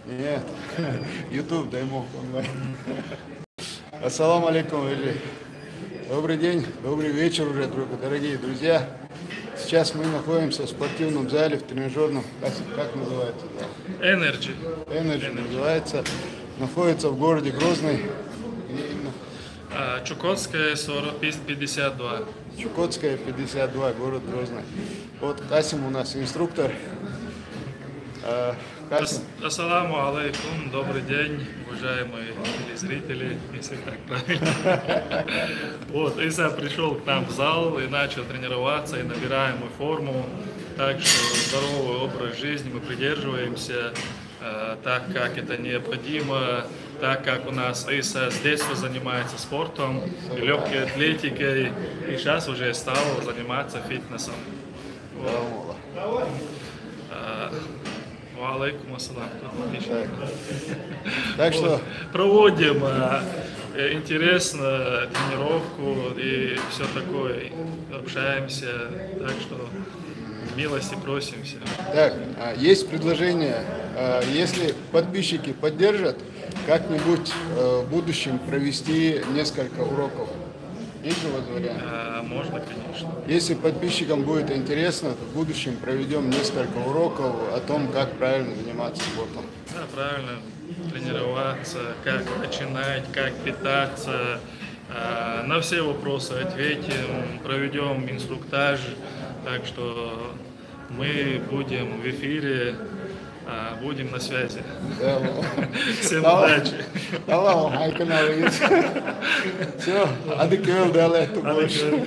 Нет, YouTube, дай мог онлайн. Ассаламу алейкум, Вели. Добрый день, добрый вечер уже, дорогие друзья. Сейчас мы находимся в спортивном зале, в тренажерном, как называется? Energy. Energy называется. Находится в городе Грозный. Чукотская, 52. Чукотская, 52, город Грозный. Вот Касим у нас инструктор. Касим. Ассаламу алейкум, добрый день, уважаемые телезрители, если так правильно. Вот, Иса пришел к нам в зал и начал тренироваться, и набираем мы форму. Так что здоровый образ жизни мы придерживаемся, так как это необходимо, так как у нас Иса с детства занимается спортом, и легкой атлетикой, и сейчас уже стал заниматься фитнесом. Алейкум ассалам. Так что проводим интересно тренировку и все такое, общаемся, так что милости просимся. Так, есть предложение, если подписчики поддержат, как-нибудь в будущем провести несколько уроков. Есть у вас вариант? Можно, конечно. Если подписчикам будет интересно, то в будущем проведем несколько уроков о том, как правильно заниматься спортом. Да, правильно тренироваться, как начинать, как питаться. На все вопросы ответим, проведем инструктаж. Так что мы будем в эфире, будем на связи. Всем удачи. Все, адекватно, больше.